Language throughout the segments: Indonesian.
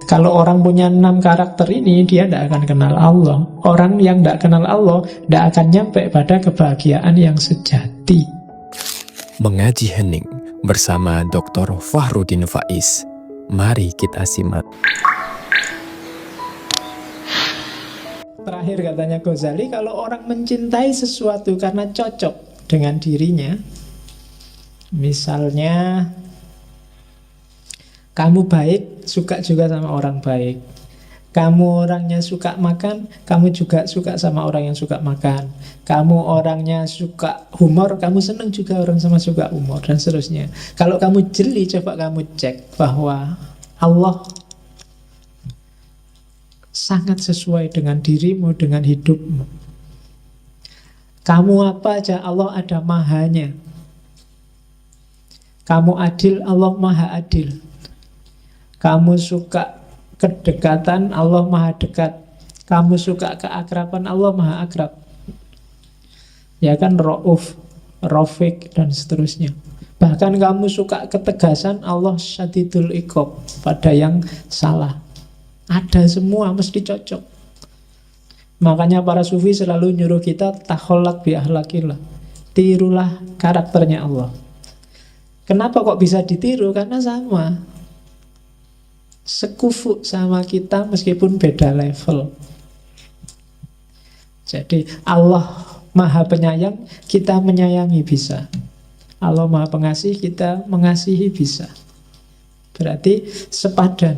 Kalau orang punya 6 karakter ini, dia tidak akan kenal Allah. Orang yang tidak kenal Allah tidak akan nyampe pada kebahagiaan yang sejati. Mengaji Hening bersama Dr. Fahrudin Faiz. Mari kita simak. Terakhir katanya Ghazali, kalau orang mencintai sesuatu karena cocok dengan dirinya, misalnya kamu baik, suka juga sama orang baik. Kamu orangnya suka makan, kamu juga suka sama orang yang suka makan. Kamu orangnya suka humor, kamu senang juga orang sama suka humor, dan seterusnya. Kalau kamu jeli, coba kamu cek bahwa Allah sangat sesuai dengan dirimu, dengan hidupmu. Kamu apa aja, Allah ada mahanya. Kamu adil, Allah maha adil. Kamu suka kedekatan, Allah maha dekat. Kamu suka keakraban, Allah maha akrab. Ya kan, Ra'uf, Rafiq, dan seterusnya. Bahkan kamu suka ketegasan, Allah syadidul iqab pada yang salah. Ada semua, mesti cocok. Makanya para sufi selalu nyuruh kita takholak bi ahlakillah. Tirulah karakternya Allah. Kenapa kok bisa ditiru? Karena sama, sekufu sama kita meskipun beda level. Jadi Allah maha penyayang, kita menyayangi bisa. Allah maha pengasih, kita mengasihi bisa. Berarti sepadan.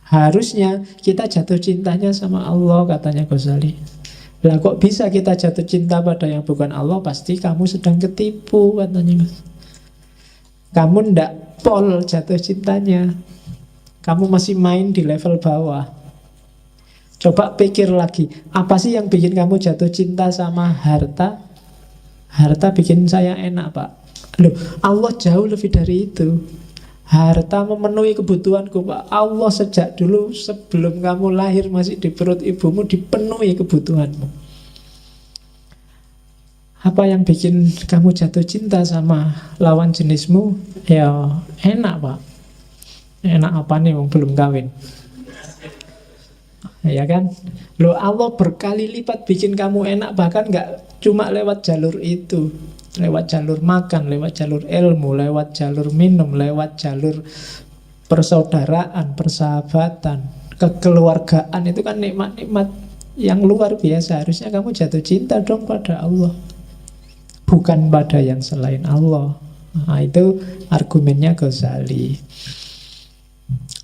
Harusnya kita jatuh cintanya sama Allah, katanya Ghazali. Lah kok bisa kita jatuh cinta pada yang bukan Allah? Pasti kamu sedang ketipu, katanya. Kamu ndak pol jatuh cintanya. Kamu masih main di level bawah. Coba pikir lagi, apa sih yang bikin kamu jatuh cinta sama harta? Harta bikin saya enak, Pak. Loh, Allah jauh lebih dari itu. Harta memenuhi kebutuhanku, Pak. Allah sejak dulu sebelum kamu lahir masih di perut ibumu dipenuhi kebutuhanmu. Apa yang bikin kamu jatuh cinta sama lawan jenismu? Ya enak, Pak. Enak apa nih, belum kawin? Ya kan? Loh, Allah berkali lipat bikin kamu enak, bahkan gak cuma lewat jalur itu. Lewat jalur makan, lewat jalur ilmu, lewat jalur minum, lewat jalur persaudaraan, persahabatan, kekeluargaan. Itu kan nikmat-nikmat yang luar biasa. Harusnya kamu jatuh cinta dong pada Allah, bukan pada yang selain Allah. Nah, itu argumennya Ghazali.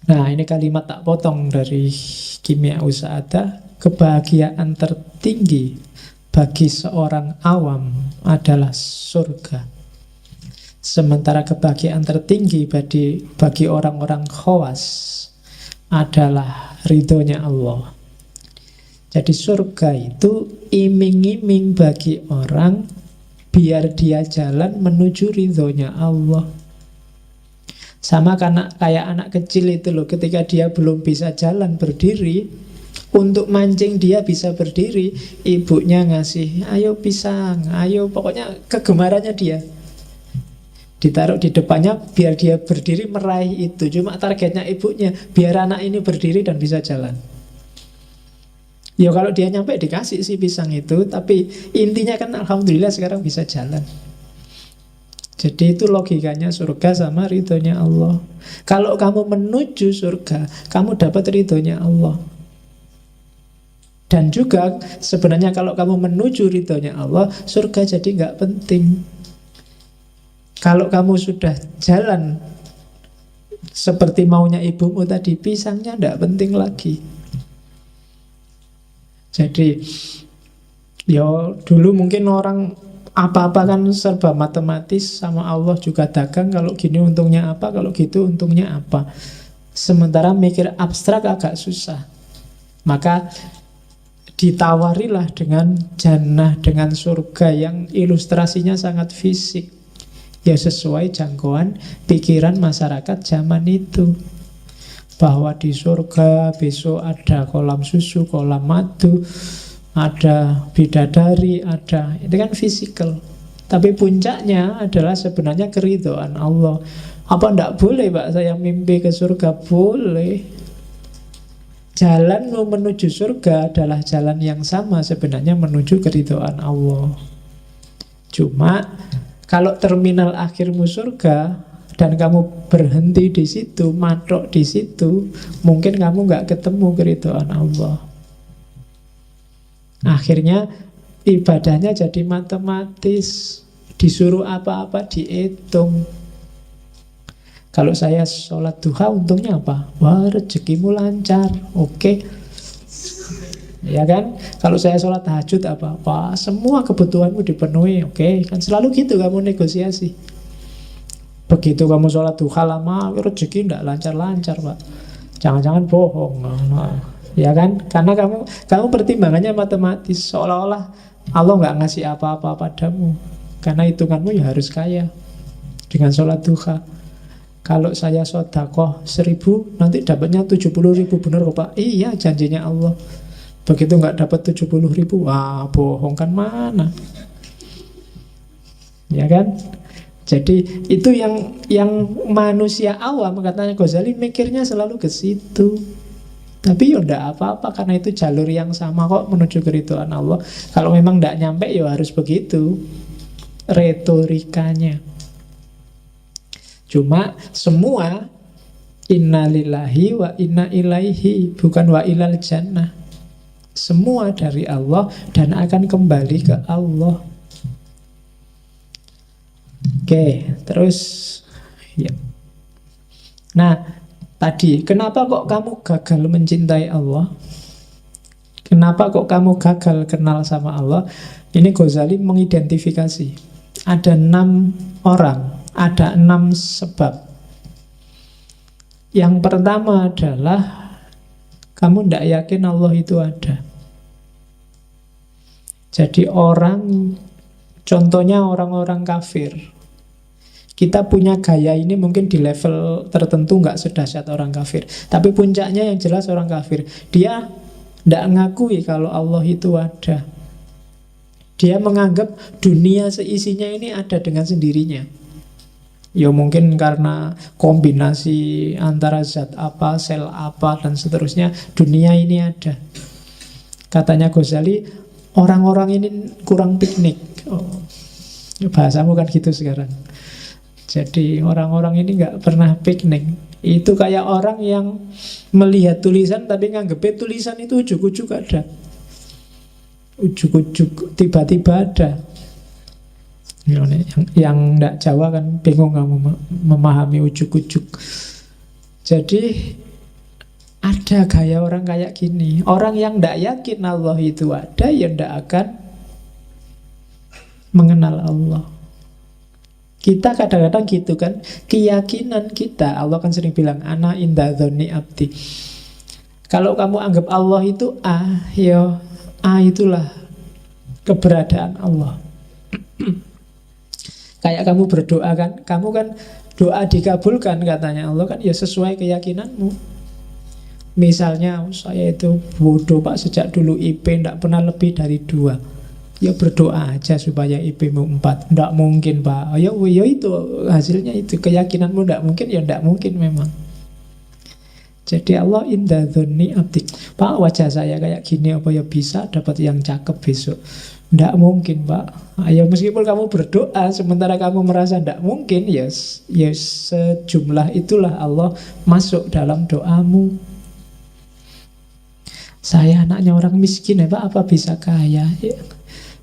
Nah, ini kalimat tak potong dari Kimia Usaada. Kebahagiaan tertinggi bagi seorang awam adalah surga. Sementara kebahagiaan tertinggi bagi orang-orang khawas adalah ridhonya Allah. Jadi surga itu iming-iming bagi orang biar dia jalan menuju ridhonya Allah. Sama kayak anak kecil itu loh, ketika dia belum bisa jalan berdiri, untuk mancing dia bisa berdiri, ibunya ngasih, ayo pisang, ayo, pokoknya kegemarannya dia ditaruh di depannya biar dia berdiri meraih itu. Cuma targetnya ibunya biar anak ini berdiri dan bisa jalan. Ya kalau dia nyampe dikasih si pisang itu, tapi intinya kan alhamdulillah sekarang bisa jalan. Jadi itu logikanya surga sama ridhonya Allah. Kalau kamu menuju surga, kamu dapat ridhonya Allah. Dan juga sebenarnya kalau kamu menuju ridhonya Allah, surga jadi nggak penting. Kalau kamu sudah jalan seperti maunya ibumu tadi, pisangnya nggak penting lagi. Jadi ya dulu mungkin orang apa-apa kan serba matematis, sama Allah juga dagang. Kalau gini untungnya apa, kalau gitu untungnya apa. Sementara mikir abstrak agak susah. Maka ditawarilah dengan jannah, dengan surga yang ilustrasinya sangat fisik. Ya sesuai jangkauan pikiran masyarakat zaman itu. Bahwa di surga besok ada kolam susu, kolam madu, ada bidadari, itu kan fisikal. Tapi puncaknya adalah sebenarnya keridhaan Allah. Apa ndak boleh Pak saya mimpi ke surga? Boleh. Jalan menuju surga adalah jalan yang sama sebenarnya menuju keridhaan Allah. Cuma kalau terminal akhirmu surga dan kamu berhenti di situ, matok di situ, mungkin kamu nggak ketemu keridhaan Allah. Akhirnya ibadahnya jadi matematis, disuruh apa-apa dihitung. Kalau saya sholat duha untungnya apa? Wah, rezekimu lancar, oke. Ya kan? Kalau saya sholat tahajud apa? Wah, semua kebutuhanmu dipenuhi, oke. Kan selalu gitu kamu negosiasi. Begitu kamu sholat duha lama, rezeki tidak lancar-lancar Pak. Jangan-jangan bohong. Nah, ya kan? Karena kamu pertimbangannya matematis, seolah-olah Allah nggak ngasih apa-apa padamu. Karena hitunganmu ya harus kaya dengan sholat duha. Kalau saya sodakoh 1.000, nanti dapatnya 70.000, benar kok Pak? Iya, janjinya Allah. Begitu nggak dapat 70.000, wah bohong kan mana? Ya kan? Jadi itu yang manusia awam, katanya Ghazali, mikirnya selalu ke situ. Tapi ya enggak apa-apa, karena itu jalur yang sama kok menuju keridhaan Allah. Kalau memang enggak nyampe ya harus begitu retorikanya. Cuma semua inna lillahi wa inna ilaihi, bukan wa ilal jannah. Semua dari Allah dan akan kembali ke Allah. Oke, terus ya. Nah, tadi kenapa kok kamu gagal mencintai Allah? Kenapa kok kamu gagal kenal sama Allah? Ini Ghazali mengidentifikasi. Ada 6 orang, ada 6 sebab. Yang pertama adalah kamu tidak yakin Allah itu ada. Jadi contohnya orang-orang kafir. Kita punya gaya ini mungkin di level tertentu nggak sedahsyat orang kafir. Tapi puncaknya yang jelas orang kafir. Dia tidak ngakui kalau Allah itu ada. Dia menganggap dunia seisinya ini ada dengan sendirinya. Ya mungkin karena kombinasi antara zat apa, sel apa, dan seterusnya, dunia ini ada. Katanya Ghazali, orang-orang ini kurang piknik. Bahasamu kan gitu sekarang. Jadi orang-orang ini nggak pernah piknik. Itu kayak orang yang melihat tulisan tapi nganggepnya tulisan itu ujuk-ujuk ada. Ujuk-ujuk tiba-tiba ada. Yang nggak Jawa kan bingung kamu memahami ujuk-ujuk. Jadi ada gaya orang kayak gini. Orang yang nggak yakin Allah itu ada, ya nggak akan mengenal Allah. Kita kadang-kadang gitu kan, keyakinan kita, Allah kan sering bilang ana inda dzonni abdi. Kalau kamu anggap Allah itu ya itulah keberadaan Allah. Kayak kamu berdoa kan, kamu kan doa dikabulkan katanya Allah kan ya sesuai keyakinanmu. Misalnya saya itu bodoh Pak, sejak dulu IP tidak pernah lebih dari 2. Ya berdoa aja supaya IP-mu 4. Tidak mungkin Pak. Ya itu hasilnya itu. Keyakinanmu tidak mungkin, ya tidak mungkin memang. Jadi Allah inda dzonni abdi. Pak, wajah saya kayak gini, apa ya bisa dapat yang cakep besok? Tidak mungkin Pak. Ya meskipun kamu berdoa sementara kamu merasa tidak mungkin, ya sejumlah itulah Allah masuk dalam doamu. Saya anaknya orang miskin ya Pak, apa bisa kaya? Ya.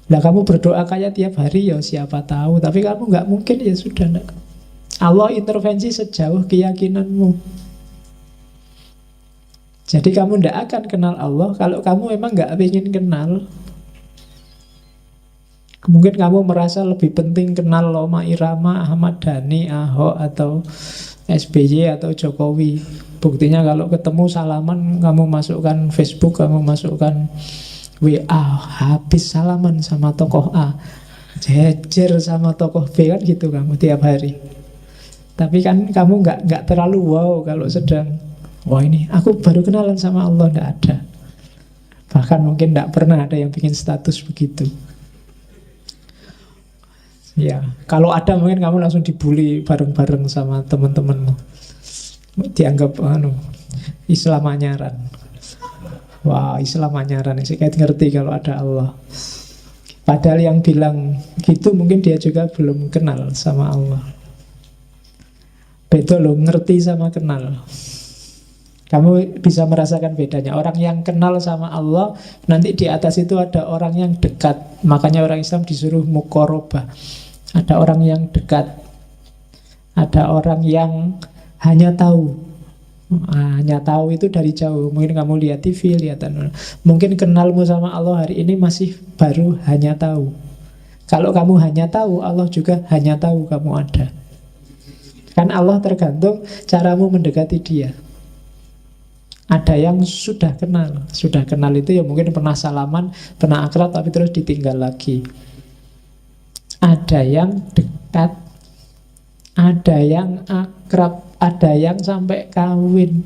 Nah kamu berdoa kaya tiap hari, ya siapa tahu. Tapi kamu nggak mungkin, ya sudah enggak. Allah intervensi sejauh keyakinanmu. Jadi kamu tidak akan kenal Allah kalau kamu memang nggak ingin kenal. Mungkin kamu merasa lebih penting kenal Roma Irama, Ahmad Dhani, Ahok, atau SBY atau Jokowi. Buktinya kalau ketemu salaman, kamu masukkan Facebook, kamu masukkan WA, habis salaman sama tokoh A, jejer sama tokoh B, kan gitu kamu tiap hari. Tapi kan kamu nggak terlalu wow kalau sedang wah ini aku baru kenalan sama Allah, nggak ada. Bahkan mungkin nggak pernah ada yang bikin status begitu. Ya, kalau ada mungkin kamu langsung dibully bareng-bareng sama teman-temanmu. Dianggap Islam anyaran. Wah, Islam anyaran sih kayak ngerti kalau ada Allah. Padahal yang bilang gitu mungkin dia juga belum kenal sama Allah. Beda loh, ngerti sama kenal. Kamu bisa merasakan bedanya. Orang yang kenal sama Allah, nanti di atas itu ada orang yang dekat. Makanya orang Islam disuruh mukorobah. Ada orang yang dekat. Ada orang yang hanya tahu. Hanya tahu itu dari jauh. Mungkin kamu lihat TV, lihat mungkin kenalmu sama Allah hari ini masih baru hanya tahu. Kalau kamu hanya tahu, Allah juga hanya tahu kamu ada. Kan Allah tergantung caramu mendekati dia. Ada yang sudah kenal. Sudah kenal itu ya mungkin pernah salaman, pernah akrab tapi terus ditinggal lagi. Ada yang dekat, ada yang akrab, ada yang sampai kawin.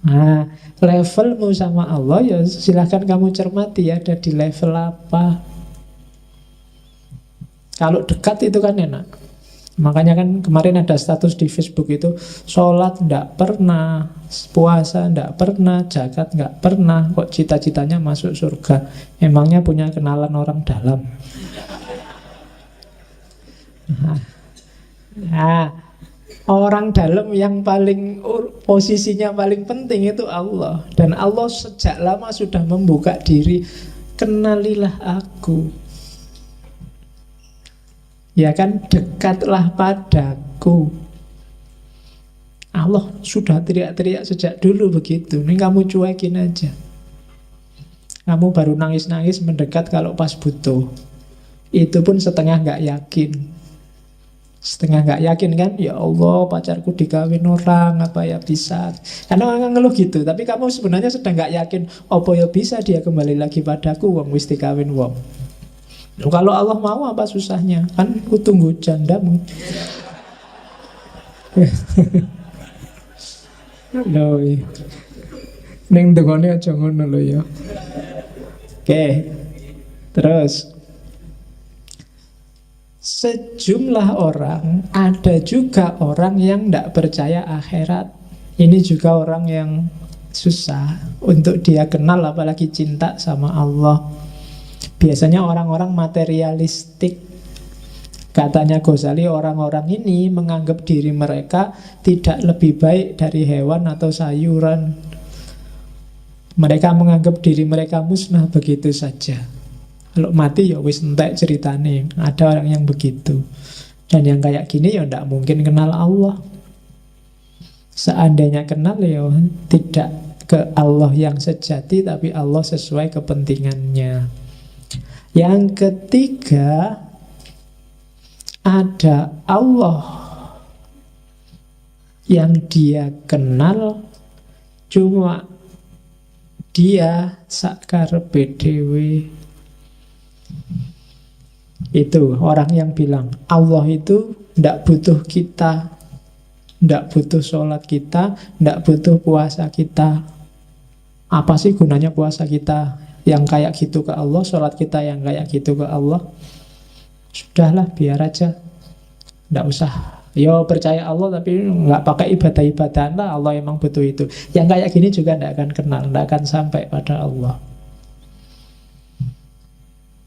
Nah, levelmu sama Allah ya silahkan kamu cermati, ada di level apa. Kalau dekat itu kan enak. Makanya kan kemarin ada status di Facebook itu, sholat nggak pernah, puasa nggak pernah, zakat nggak pernah, kok cita-citanya masuk surga. Emangnya punya kenalan orang dalam? Nah, orang dalam yang paling posisinya paling penting itu Allah. Dan Allah sejak lama sudah membuka diri, kenalilah aku. Ya kan, dekatlah padaku. Allah sudah teriak-teriak sejak dulu begitu. Ini kamu cuekin aja. Kamu baru nangis-nangis mendekat kalau pas butuh. Itu pun setengah gak yakin. Setengah gak yakin kan, ya Allah pacarku dikawin orang, apa ya bisa. Karena orang ngeluh gitu. Tapi kamu sebenarnya sedang gak yakin, apa ya bisa dia kembali lagi padaku, wong wis dikawin wong. Loh, kalau Allah mau apa susahnya? Kan ku tunggu jandamu. Loh, ning dengone aja ngono lho ya. Oke. Terus sejumlah orang, ada juga orang yang tidak percaya akhirat. Ini juga orang yang susah untuk dia kenal, apalagi cinta sama Allah. Biasanya orang-orang materialistik. Katanya Ghazali, orang-orang ini menganggap diri mereka tidak lebih baik dari hewan atau sayuran. Mereka menganggap diri mereka musnah begitu saja. Kalau mati ya wis entek ceritane. Ada orang yang begitu. Dan yang kayak gini ya tidak mungkin kenal Allah. Seandainya kenal ya tidak ke Allah yang sejati, tapi Allah sesuai kepentingannya. Yang ketiga, ada Allah yang dia kenal, cuma dia sakarepe dhewe. Itu orang yang bilang Allah itu tidak butuh kita, tidak butuh sholat kita, tidak butuh puasa kita. Apa sih gunanya puasa kita yang kayak gitu ke Allah, sholat kita yang kayak gitu ke Allah? Sudahlah, biar aja, nggak usah. Yo percaya Allah tapi nggak pakai ibadah-ibadahan lah, Allah emang butuh itu. Yang kayak gini juga nggak akan kenal, nggak akan sampai pada Allah.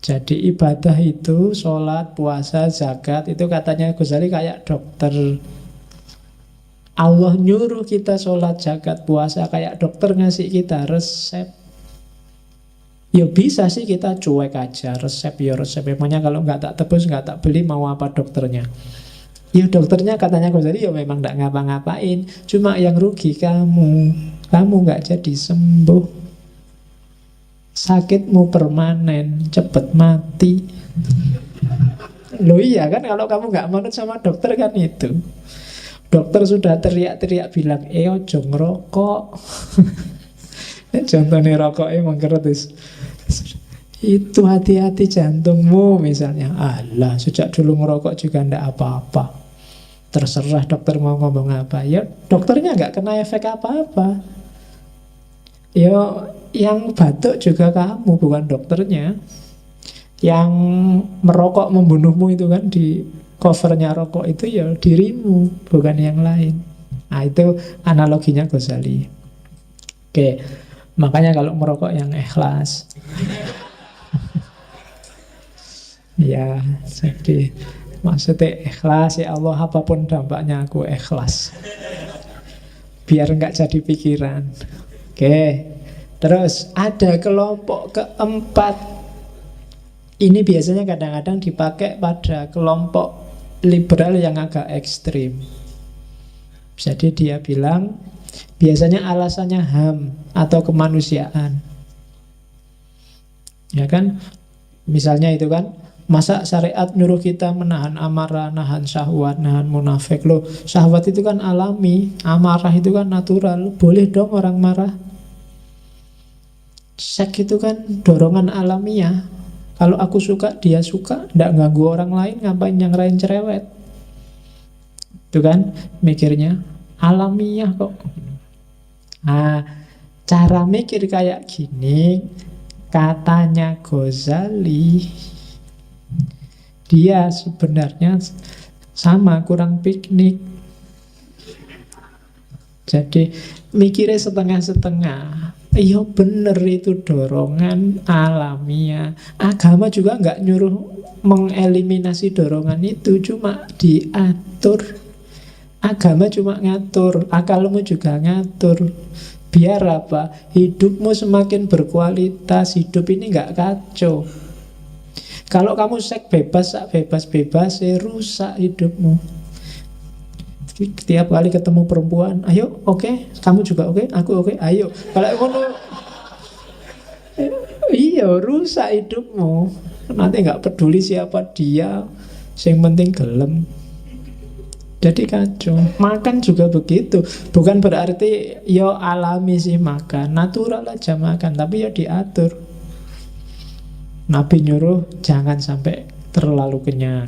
Jadi ibadah itu, sholat, puasa, zakat, itu katanya Ghazali kayak dokter. Allah nyuruh kita sholat, zakat, puasa, kayak dokter ngasih kita resep. Ya bisa sih kita cuek aja, resep ya resep. Emangnya kalau nggak tak tebus, nggak tak beli, mau apa dokternya? Ya dokternya katanya Ghazali ya memang nggak ngapa-ngapain, cuma yang rugi kamu nggak jadi sembuh, sakitmu permanen, cepet mati. Loh iya kan, kalau kamu nggak manut sama dokter kan itu. Dokter sudah teriak-teriak bilang, ojo ngerokok. Contohnya rokok emang keretis. Itu hati-hati jantungmu misalnya. Alah, sejak dulu ngerokok juga ndak apa-apa. Terserah dokter mau ngomong apa. Ya dokternya nggak kena efek apa-apa. Ya yang batuk juga kamu, bukan dokternya. Yang merokok membunuhmu itu kan di covernya rokok itu ya dirimu, bukan yang lain. Nah itu analoginya Ghazali. Oke, makanya kalau merokok yang ikhlas. Ya, jadi maksudnya ikhlas ya Allah, apapun dampaknya aku ikhlas. Biar nggak jadi pikiran. Oke, terus ada kelompok keempat. Ini biasanya kadang-kadang dipakai pada kelompok liberal yang agak ekstrim. Jadi dia bilang, biasanya alasannya HAM atau kemanusiaan. Ya kan? Misalnya itu kan, masa syariat nyuruh kita menahan amarah, nahan syahwat, nahan munafik. Loh, syahwat itu kan alami, amarah itu kan natural. Boleh dong orang marah. Seks itu kan dorongan alamiah. Kalau aku suka, dia suka, tidak ganggu orang lain, ngapain yang lain cerewet. Itu kan mikirnya alamiah kok. Nah, cara mikir kayak gini, katanya Ghazali, dia sebenarnya sama, kurang piknik. Jadi mikirnya setengah-setengah. Iya bener, itu dorongan alamiah. Agama juga nggak nyuruh mengeliminasi dorongan itu, cuma diatur. Agama cuma ngatur, akalmu juga ngatur. Biar apa? Hidupmu semakin berkualitas, hidup ini nggak kacau. Kalau kamu seks bebas, bebas-bebas, rusak hidupmu. Tiap kali ketemu perempuan, ayo, oke, kamu juga oke, aku oke, ayo. Kalau ngono, iya, rusak hidupmu. Nanti nggak peduli siapa dia, yang penting gelem. Jadi kacau. Makan juga begitu. Bukan berarti yo alami sih makan, natural aja makan, tapi ya diatur. Nabi nyuruh jangan sampai terlalu kenyang.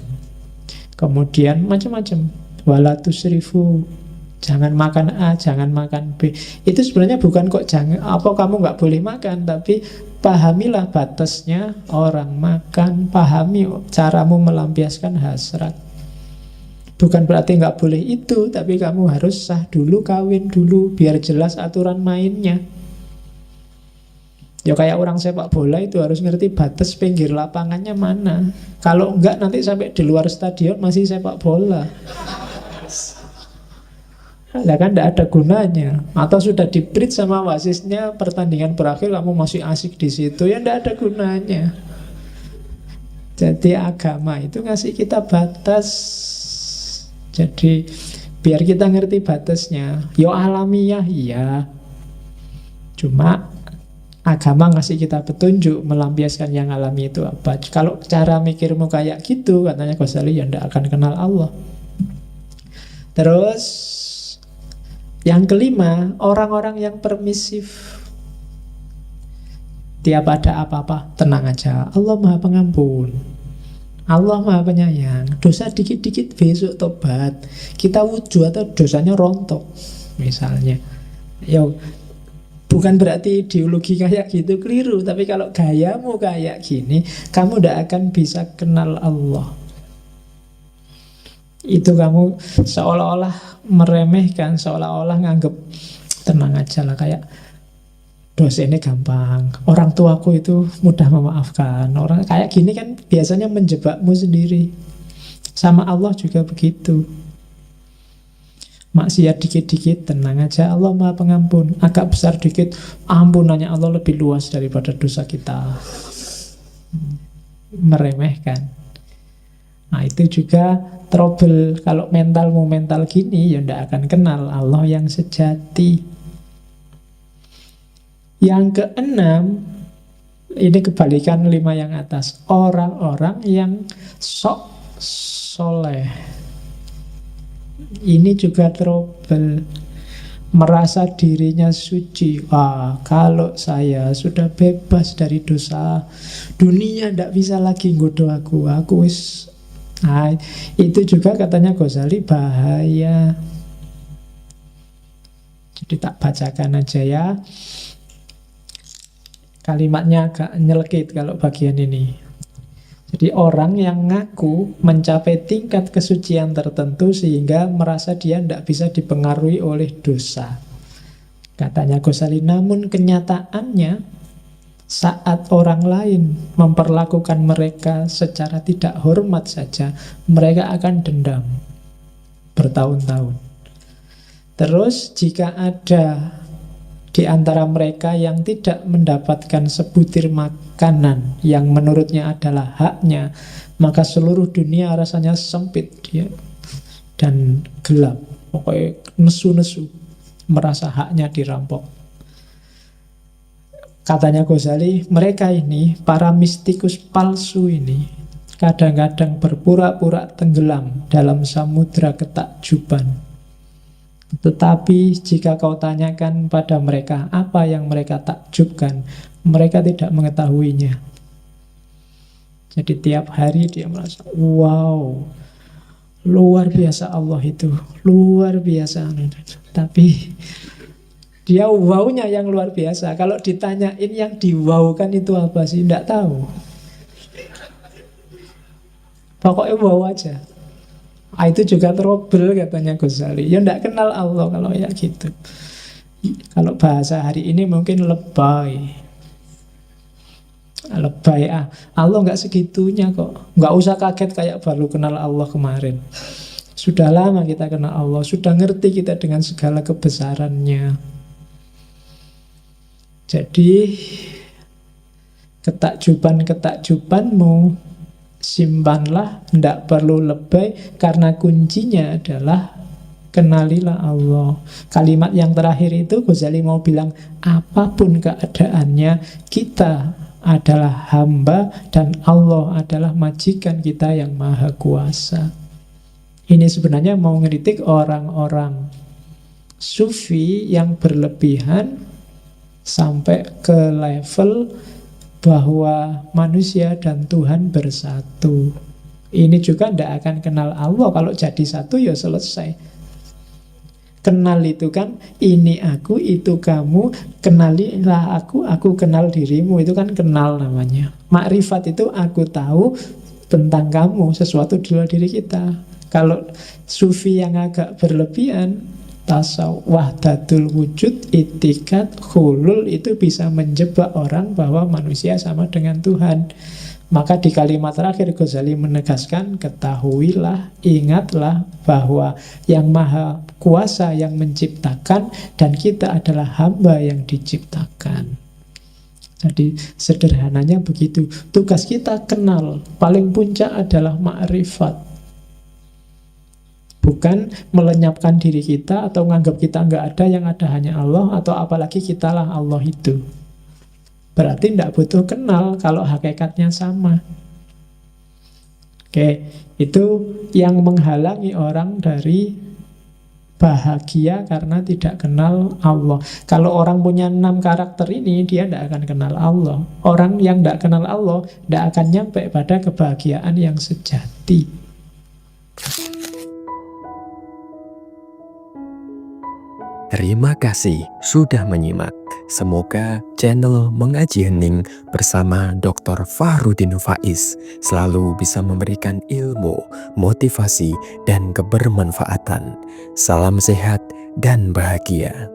Kemudian macam-macam. Wala tusrifu, jangan makan A, jangan makan B. Itu sebenarnya bukan kok jangan apa kamu nggak boleh makan, tapi pahamilah batasnya orang makan, pahami caramu melampiaskan hasrat. Bukan berarti nggak boleh itu, tapi kamu harus sah dulu, kawin dulu, biar jelas aturan mainnya. Ya kayak orang sepak bola itu harus ngerti batas pinggir lapangannya mana. Kalau enggak nanti sampai di luar stadion masih sepak bola. Ya kan tidak ada gunanya. Atau sudah di-bridge sama wasitnya, pertandingan berakhir kamu masih asik di situ, ya tidak ada gunanya. Jadi agama itu ngasih kita batas. Jadi biar kita ngerti batasnya. Yo alamiah iya. Cuma agama ngasih kita petunjuk melampiaskan yang alami itu apa. Kalau cara mikirmu kayak gitu, katanya Ghazali, ya tidak akan kenal Allah. Terus yang kelima, orang-orang yang permisif. Tiap ada apa-apa, tenang aja, Allah Maha Pengampun, Allah Maha Penyayang. Dosa dikit-dikit besok tobat. Kita wudhu atau dosanya rontok misalnya. Ya, bukan berarti ideologi kayak gitu keliru, tapi kalau gayamu kayak gini, kamu tidak akan bisa kenal Allah. Itu kamu seolah-olah meremehkan, seolah-olah nganggep tenang aja lah, kayak dosa ini gampang, orang tuaku itu mudah memaafkan. Orang kayak gini kan biasanya menjebakmu sendiri. Sama Allah juga begitu. Maksiat dikit-dikit, tenang aja, Allah Maha Pengampun. Agak besar dikit, ampunannya Allah lebih luas daripada dosa kita. Meremehkan. Nah itu juga trouble. Kalau mentalmu mental gini, ya tidak akan kenal Allah yang sejati. Yang keenam, ini kebalikan 5 yang atas. Orang-orang yang sok soleh. Ini juga trouble. Merasa dirinya suci. Wah, kalau saya sudah bebas dari dosa, dunia tidak bisa lagi nggoda aku. Aku wis. Nah, itu juga katanya Ghazali bahaya. Jadi tak bacakan aja ya. Kalimatnya agak nyelekit kalau bagian ini. Jadi orang yang ngaku mencapai tingkat kesucian tertentu sehingga merasa dia tidak bisa dipengaruhi oleh dosa. Katanya Ghazali, namun kenyataannya saat orang lain memperlakukan mereka secara tidak hormat saja, mereka akan dendam bertahun-tahun. Terus jika ada di antara mereka yang tidak mendapatkan sebutir makanan yang menurutnya adalah haknya, maka seluruh dunia rasanya sempit dia dan gelap. Pokoknya nesu-nesu, merasa haknya dirampok. Katanya Ghazali, mereka ini, para mistikus palsu ini, kadang-kadang berpura-pura tenggelam dalam samudra ketakjuban. Tetapi jika kau tanyakan pada mereka apa yang mereka takjubkan, mereka tidak mengetahuinya. Jadi tiap hari dia merasa, wow, luar biasa Allah itu, luar biasa. Tapi dia wow-nya yang luar biasa. Kalau ditanyain yang di-wow-kan itu apa sih, tidak tahu. Pokoknya wow aja. Itu juga trouble katanya Ghazali. Ya tidak kenal Allah kalau ya gitu. Kalau bahasa hari ini mungkin lebay. Lebay, Allah nggak segitunya kok. Nggak usah kaget kayak baru kenal Allah kemarin. Sudah lama kita kenal Allah, sudah ngerti kita dengan segala kebesarannya. Jadi ketakjuban-ketakjubanmu simpanlah, tidak perlu lebay, karena kuncinya adalah kenalilah Allah. Kalimat yang terakhir itu Ghazali mau bilang, apapun keadaannya, kita adalah hamba dan Allah adalah majikan kita yang maha kuasa. Ini sebenarnya mau ngeritik orang-orang sufi yang berlebihan sampai ke level bahwa manusia dan Tuhan bersatu. Ini juga tidak akan kenal Allah. Kalau jadi satu ya selesai. Kenal itu kan ini aku, itu kamu, kenalilah aku kenal dirimu. Itu kan kenal namanya. Makrifat itu aku tahu tentang kamu, sesuatu di luar diri kita. Kalau sufi yang agak berlebihan, tasawuf, wahdatul wujud, itikat, khulul, itu bisa menjebak orang bahwa manusia sama dengan Tuhan. Maka di kalimat terakhir Ghazali menegaskan, ketahuilah, ingatlah bahwa yang maha kuasa yang menciptakan dan kita adalah hamba yang diciptakan. Jadi sederhananya begitu. Tugas kita kenal, paling puncak adalah makrifat. Bukan melenyapkan diri kita atau menganggap kita nggak ada, yang ada hanya Allah, atau apalagi kitalah Allah itu. Berarti tidak butuh kenal kalau hakikatnya sama. Oke, itu yang menghalangi orang dari bahagia karena tidak kenal Allah. Kalau orang punya 6 karakter ini, dia tidak akan kenal Allah. Orang yang tidak kenal Allah tidak akan nyampe pada kebahagiaan yang sejati. Terima kasih sudah menyimak. Semoga channel Mengaji Hening bersama Dr. Fahruddin Faiz selalu bisa memberikan ilmu, motivasi, dan kebermanfaatan. Salam sehat dan bahagia.